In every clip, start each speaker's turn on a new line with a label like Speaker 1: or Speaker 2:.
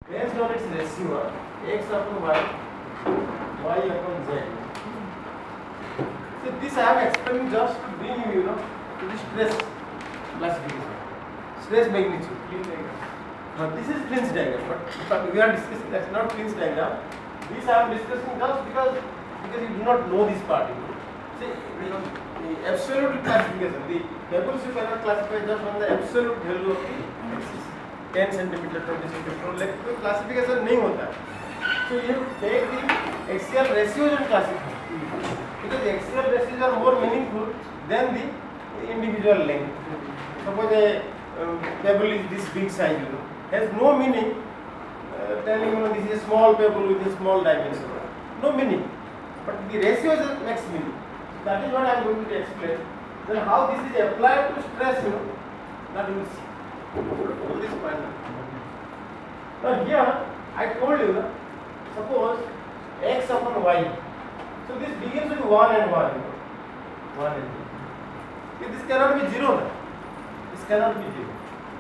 Speaker 1: Based on its ratio, x upon y, y upon z. So this I am explaining just to bring you, to the stress classification, stress magnitude. But this is Flin's diagram, but we are discussing that's not Flin's diagram. This I am discussing just because you do not know this part. See, the absolute classification, the tables you cannot classify just on the absolute value of the axis. 10 centimeter, 20 centimeter, like कोई classification नहीं होता है. So you take the axial ratios and classify, because the axial ratios are more meaningful than the individual length. Suppose a pebble is this big size, has no meaning telling this is a small pebble with a small dimension. No meaning, but the ratios makes meaning. That is what I am going to explain. Then how this is applied to stress, that we will see. This point. Now here I told you, suppose x upon y. So this begins with 1 and 1. 1 and 2. This cannot be 0. This cannot be 0.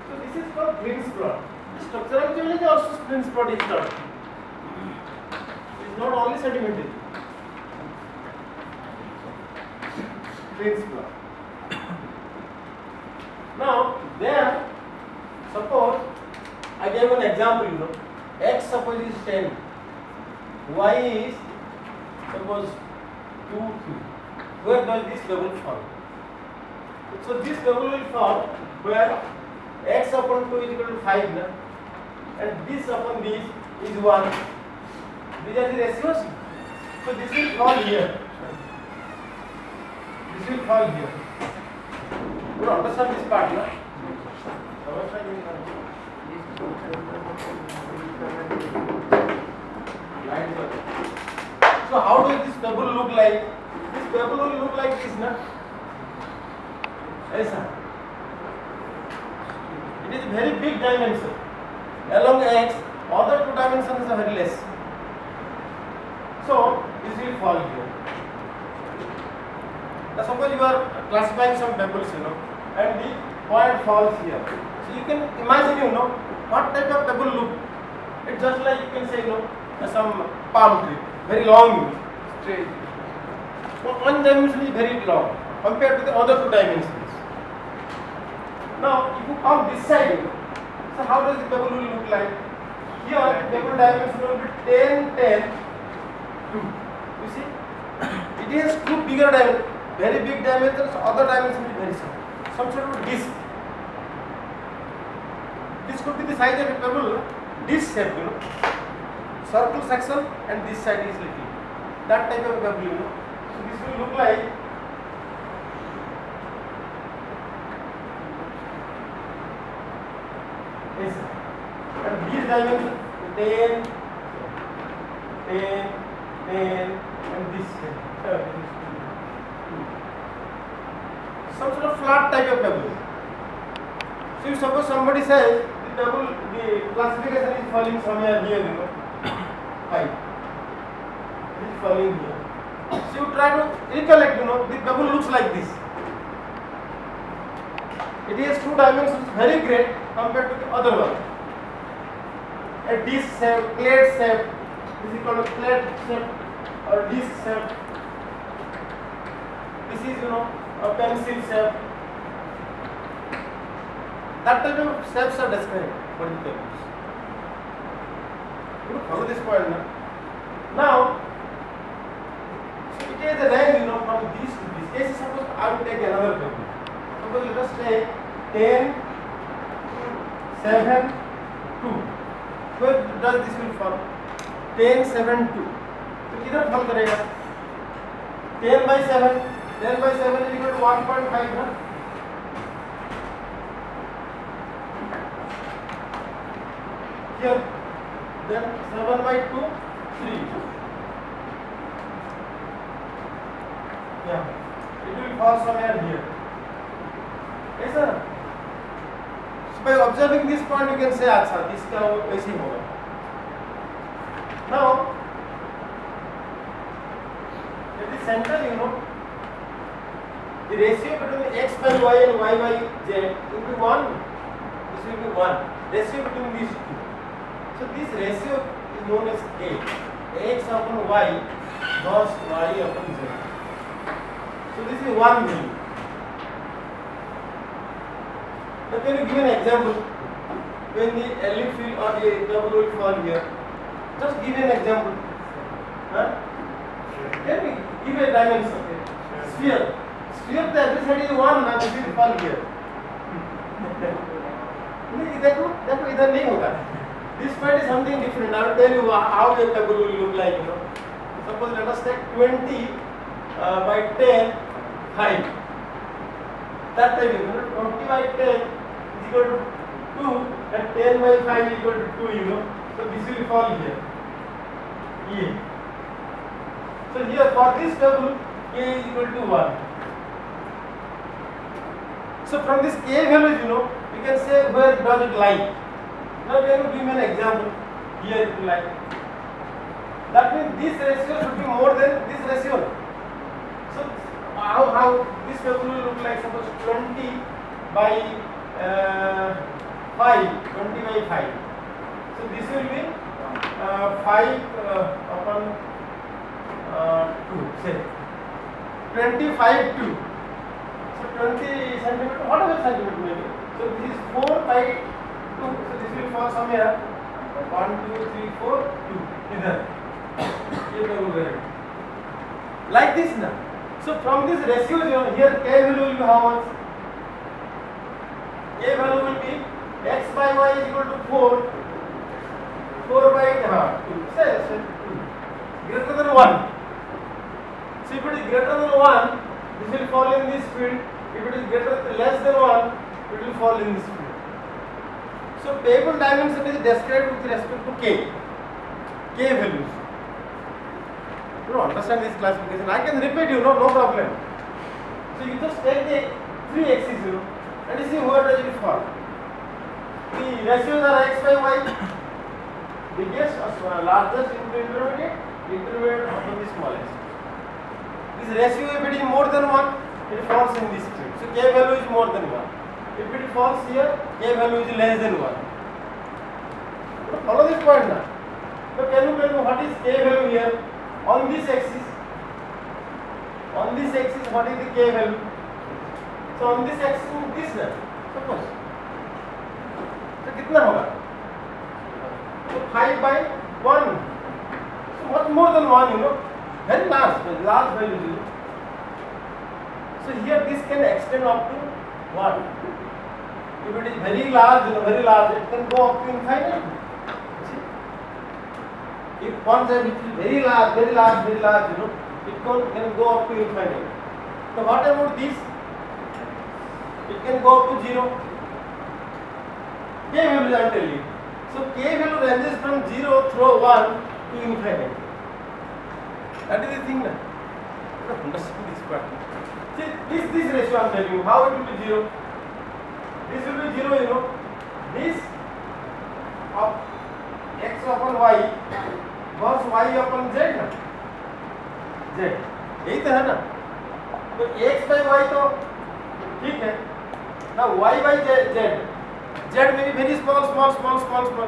Speaker 1: So this is called Flin's plot. The structural geometry also Flin's plot is taught. It is not only sedimentary. Flin's plot. Now then, suppose I gave an example, x suppose is 10, y is suppose 2, 3. Where does this pebble fall? So this pebble will fall where x upon 2 is equal to 5, and this upon this is 1. These are the ratios. So this will fall here. This will fall here. You understand this part, no? So how does this pebble look like? This pebble will look like this, na? Yes, sir. It is very big dimension. Along x, other two dimensions are very less. So this will fall here. Now suppose you are classifying some pebbles, and the point falls here. So you can imagine, what type of pebble look. It's just like you can say, some palm tree, very long, straight. One dimension is very long compared to the other two dimensions. Now, if you come this side, so how does the pebble will look like? Here, the pebble dimension will be 10, 10, 2. You see, it has two bigger dimensions, very big dimensions. Other dimension is very small. Some sort of disc. This could be the size of a pebble, disc shape, circle section, and this side is little. That type of pebble, So this will look like this. And these dimensions 10, 10, 10, and this. Some sort of flat type of pebble. So if suppose somebody says the pebble, the classification is falling somewhere here, 5. It is falling here. So you try to recollect, the pebble looks like this. It has two dimensions, very great compared to the other one. A disc shape, plate shape, this is called a plate shape or disc shape. This is, a pencil shape. That type of shapes are described for the pebbles. You follow this point now. Now, so it is a range, from this to this. Case suppose I will take another pebble. Suppose let us take 10, 7, 2. Where does this will fall? 10, 7, 2. तो किधर fall करेगा? 10 by 7. 10 by 7 is equal to 1.5, ना? Here. Then 7 by 2, 3. Yeah. It will fall somewhere here. Yes, sir. So by observing this point, you can say, "Acha, this का वो ऐसे होगा." Now, at the center, the ratio between x by y and y by z will be 1. This will be 1. Ratio between these two. So this ratio is known as K. X upon Y plus Y upon Z. So this is one value. Now can you give an example when the electric field or the double will fall here? Just give an example. Huh? Can we give a dimension? Sphere. Sphere the every side is one, now this will fall here. देखो इधर नहीं होगा. This point is something different. I will tell you how your table will look like. You know, suppose let us take 20 by 10 5. That time you know 20 by 10 is equal to 2 and 10 by 5 is equal to 2. You know, so this will fall here. Yeah. So here for this table K is equal to 1. So from this K values, you know, you can say where does it lie. Now can you give me an example? Here it will lie. That means this ratio should be more than this ratio. So how this table will look like? Suppose 20 by 5, 20 by 5. So this will be 5 upon 2. Say 25 2. So 20 centimeter, whatever centimeter maybe. So this is 4 by 2. So this will fall somewhere. 1, 2, 3, 4, 2. Either. Like this now. So from this ratio, here K value will be how much? K value will be x by y is equal to 4. 4 by 2. Say 2. Greater than 1. So if it is greater than 1, this will fall in this field. If it is less than 1, it will fall in this field. So table dimension is described with respect to K. K values. You know, understand this classification. I can repeat you, no problem. So you just take the 3 axes, you know, and you see where does it fall. The ratios are x by y, biggest or largest into intermediate upon the smallest. This ratio, if it is more than 1, it falls in this field. So K value is more than 1. If it falls here, K value is less than 1. So follow this point now. So can you tell me what is K value here? On this axis, what is the K value? So on this axis, this now. Suppose. So कितना होगा? So 5 by 1. So much more than 1, you know. Very large value, you know. So here this can extend up to what? If it is very large, you know, it can go up to infinite. If one side which is very large, you know, it can go up to infinite. So what about this? It can go up to 0. K value I am telling you. So K value ranges from 0 through 1 to infinite. That is the thing now. Understand this part. See, this ratio I am telling you, how it will be 0? This will be 0, you know. This of x upon y plus y upon z ना. Z यही तो है ना. तो x by y तो ठीक है. Now y by z may be very small,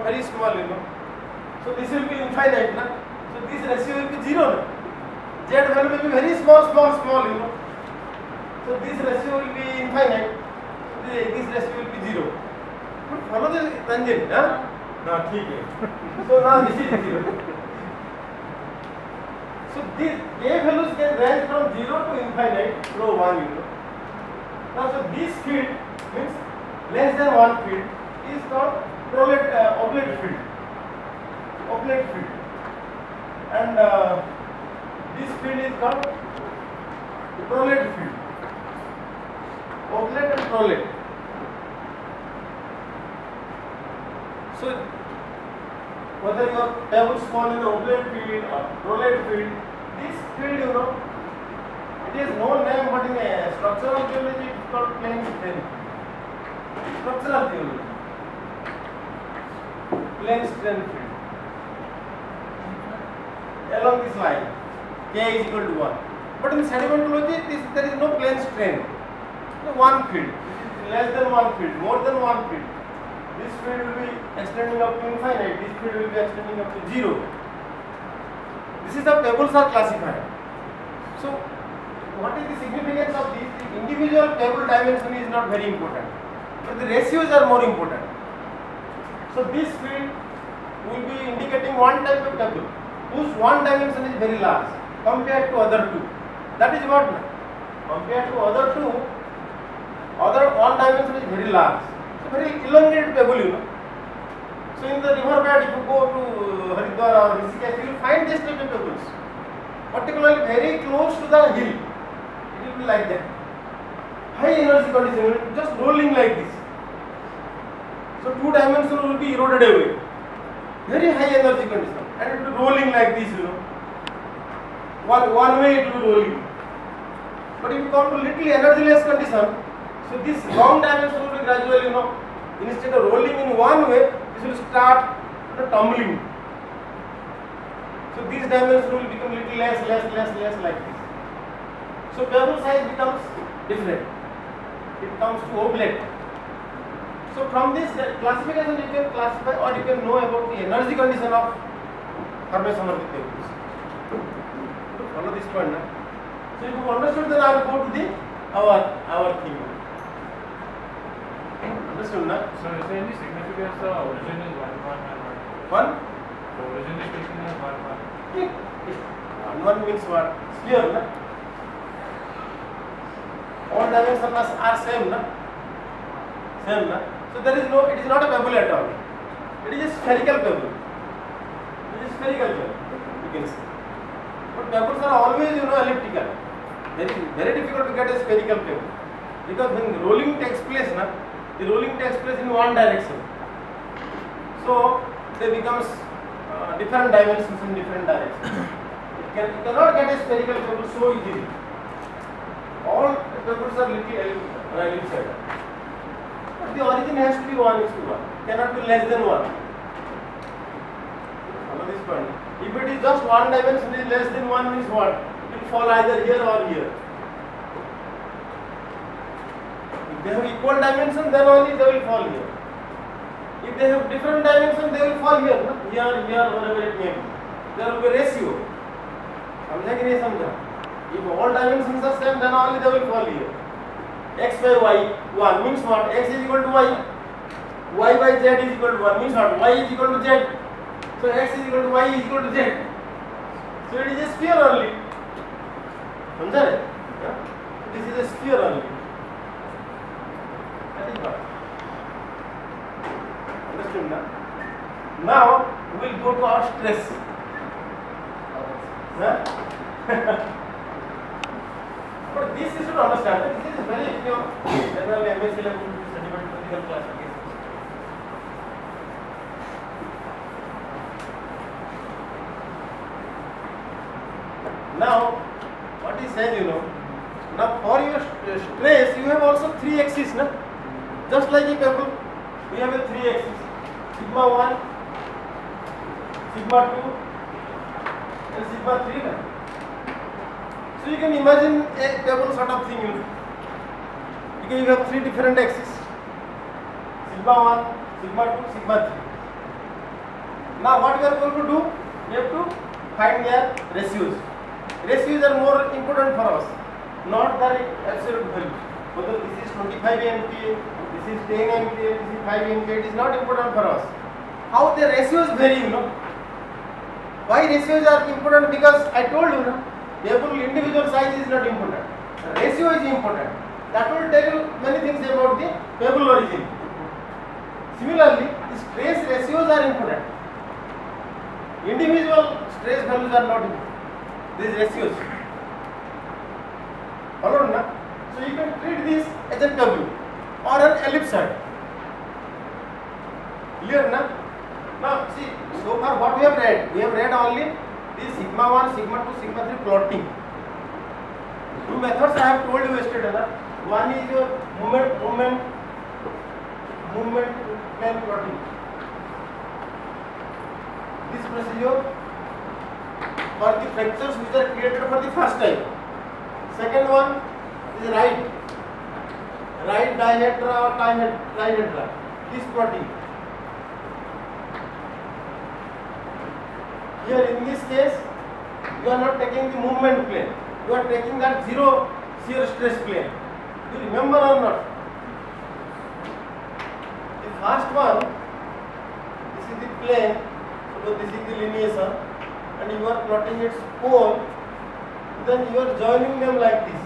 Speaker 1: very small, you know. So this will be infinite ना. So this ratio will be 0 ना. Z value may be very small, you know. So this ratio will be infinite. This ratio will be 0. Follow the tangent, huh? No, ठीक है. So now this is 0. So these K values can range from 0 to infinite through 1, you know. Now so this field means less than 1 field is called oblate field. And this field is called prolate field. Oblate and prolate. So whether your tables fall in the oblate field or prolate field, this field, you know, it is no name, but in a structural theology it is called plane strain. Structural theology. Plane strain field. Along this line, K is equal to 1. But in sedimentology, there is no plane strain. So one field, this is less than one field, more than one field. this field will be extending up to infinite, this field will be extending up to 0. This is how pebbles are classified. So what is the significance of these? The individual pebble dimension is not very important, but the ratios are more important. So this field will be indicating one type of pebble whose one dimension is very large compared to other two. That is what? Compared to other two, other one dimension is very large. So very elongated pebble, you know. So in the river bed, if you go to Haridwar or Rishikesh, you will find this type of pebbles, particularly very close to the hill. It will be like that. High energy condition, just rolling like this. So two dimension will be eroded away. Very high energy condition, and it will be rolling like this, you know. One way it will be rolling. But if you come to little energyless condition, so this long dimension will be gradually, you know, instead of rolling in one way, this will start tumbling. So these dimensions will become little less like this. So pebble size becomes different. It comes to oblate. So from this classification you can classify or you can know about the energy condition of formation of the pebbles. Follow this point now. So if you understood, then I will go to the our thing. Understood now?
Speaker 2: So is there any significance the origin is 1 1 and
Speaker 1: 1?
Speaker 2: The origin is taken as 1 1.
Speaker 1: 1 means what? Sphere, na? All dimensions are same, na? Same, na? So there is no, it is not a pebble at all. It is a spherical pebble. It is spherical pebble, you can see. But pebbles are always, you know, elliptical. Very difficult to get a spherical pebble. Because when rolling takes place, na, the rolling takes place in one direction. So they becomes different dimensions in different directions. You cannot get a spherical pebble so easily. All pebbles are little ellipsoidal. But the origin has to be 1:1. Cannot be less than 1. Follow this point. If it is just one dimension is less than 1 means what? It will fall either here or here. If they have equal dimension, then only they will fall here. If they have different dimension, they will fall here, no? Here, whatever it may be. There will be ratio. समझा कि नहीं समझा? If all dimensions are same, then only they will fall here. X by y 1 means what? X is equal to y. Y by z is equal to 1 means what? Y is equal to z. So x is equal to y is equal to z. So it is a sphere only. समझा रे? This is a sphere only. That is what. Understood now? Now we will go to our stress. But this you should understand that this is very general MSc level sedimentary physical classification. Now, what he says, you know, now for your stress, you have also 3 axes, na? Just like a pebble, we have a 3 axes: sigma 1, sigma 2, and sigma 3. Na? So you can imagine a pebble sort of thing, you know, because you have 3 different axes: sigma 1, sigma 2, sigma 3. Now what we are going to do? We have to find their ratios. Ratios are more important for us, not the absolute values. Whether this is 25 MPa, this is 10 MPa, this is 5 MPa, it is not important for us. How the ratios vary, you know. Why ratios are important? Because I told you, pebble individual size is not important. The ratio is important. That will tell you many things about the pebble origin. Similarly, the stress ratios are important. Individual stress values are not important. These ratios. Follow na? So you can treat this as a pebble or an ellipsoid. Clear na? Now see, so far what we have read? We have read only this sigma 1, sigma 2, sigma 3 plotting. 2 methods I have told you yesterday. Na? One is your movement plane plotting. This procedure for the fractures which are created for the first time. Second one is right dihedra or trihedra. This plotting. Here in this case, you are not taking the movement plane. You are taking that zero shear stress plane. You remember or not? The first one, this is the plane, so this is the lineation, and you are plotting its pole. Then you are joining them like this.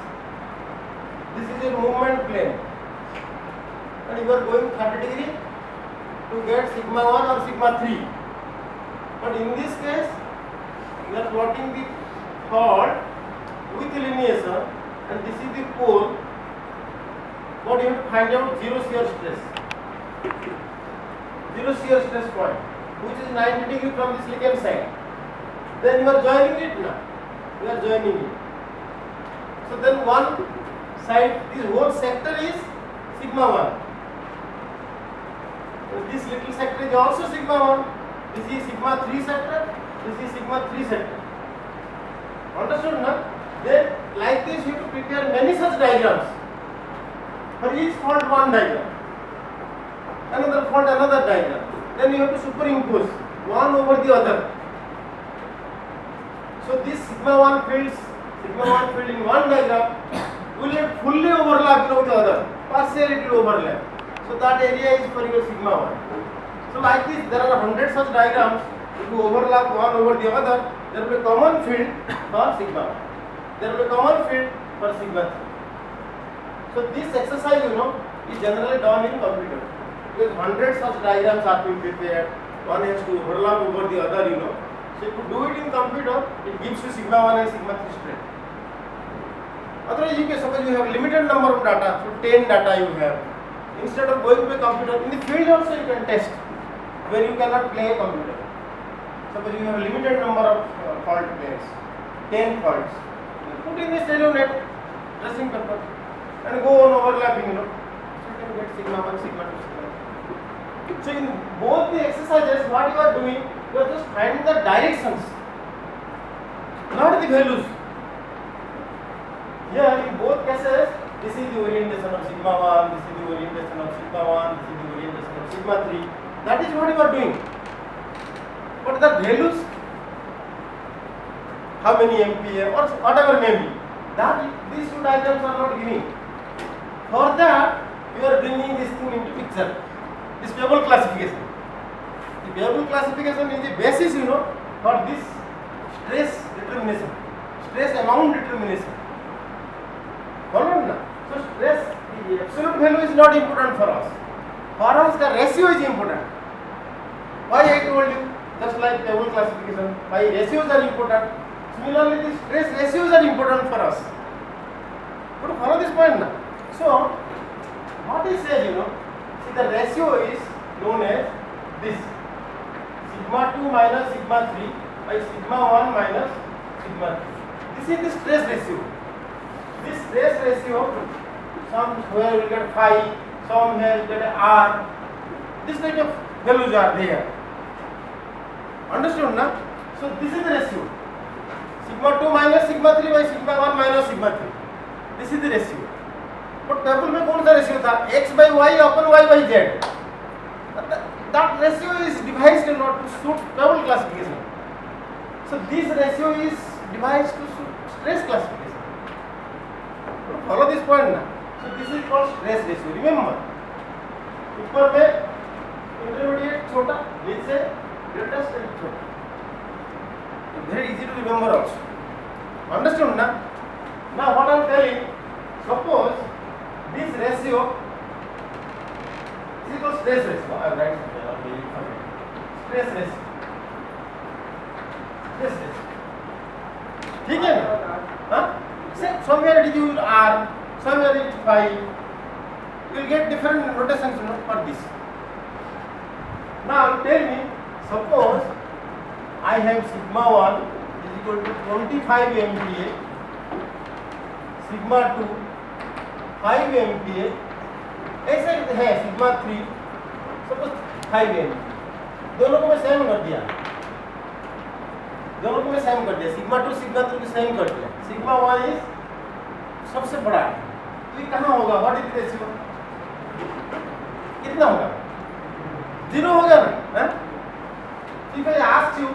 Speaker 1: This is your movement plane, and you are going 30 degree to get sigma 1 or sigma 3. But in this case, you are plotting the chord with lineation, and this is the pole. What you have to find out? Zero shear stress. Zero shear stress point, which is 90 degree from this ligand side. Then you are joining it now. You are joining it. So then one side, this whole sector is sigma 1. This little sector is also sigma 1. This is sigma 3 sector. This is sigma 3 sector. Understood now? Then like this you have to prepare many such diagrams. For each fault one diagram. Another fault another diagram. Then you have to superimpose one over the other. So this sigma 1 field in one diagram will fully overlap with the other. Partially it will overlap. So that area is for your sigma 1. So like this, there are 100 such diagrams. If you overlap one over the other, there will be a common field for sigma 1. There will be a common field for sigma 3. So this exercise, is generally done in computer. Because 100 such diagrams are to be prepared. One has to overlap over the other, So if you do it in computer, it gives you sigma 1 and sigma 3 straight. Otherwise, you can suppose you have limited number of data, so 10 data you have. Instead of going to a computer, in the field also you can test, where you cannot play a computer. Suppose you have a limited number of fault planes, 10 faults. You put in the stereo net, tracing paper, and go on overlapping, So you can get sigma 1, sigma 2, sigma 3. So in both the exercises, what you are doing, you are just finding the directions, not the values. Here in both cases, this is the orientation of sigma 1, this is the orientation of sigma 1, this is the orientation of sigma 3. That is what you are doing. But the values, how many MPa or whatever may be, that these two diagrams are not giving. For that, you are bringing this thing into picture. This Pebble classification. The Pebble classification is the basis, for this stress determination, stress amount determination. Follow now? So stress, the absolute value is not important for us. For us, the ratio is important. Why I told you? Just like Pebble classification, why ratios are important. Similarly, the stress ratios are important for us. But follow this point now. So, what he says, see the ratio is known as this. Sigma 2 minus sigma 3 by sigma 1 minus sigma 3. This is the stress ratio. This stress ratio, somewhere you will get phi, somewhere you get R. This kind of values are there. Understood na? So this is the ratio. Sigma 2 minus sigma 3 by sigma 1 minus sigma 3. This is the ratio. But Pebble में कौन सा ratio था? X by Y upon Y by Z. That ratio is devised not to suit Pebble classification. So this ratio is devised to suit stress classification. Follow this point now. So this is called stress ratio. Remember, ऊपर में intermediate छोटा, नीचे greatest and छोटा. Very easy to remember also. Understood na? Now what I am telling, suppose this ratio is equal stress ratio. I will write something. Stress ratio. Stress ratio. ठीक है ना? हाँ? Somewhere it is R, somewhere it is phi. You will get different notations, for this. Now tell me, suppose I have sigma 1 is equal to 25 MPa, sigma 2 5 MPa, ऐसा है sigma 3 suppose 5 MPa. दोनों को मैं same कर दिया, sigma 2 sigma 3 को same कर दिया. sigma 1 is सबसे बड़ा है, तो ये कहाँ होगा? What is ratio? कितना होगा? 0 होगा ना? If I ask you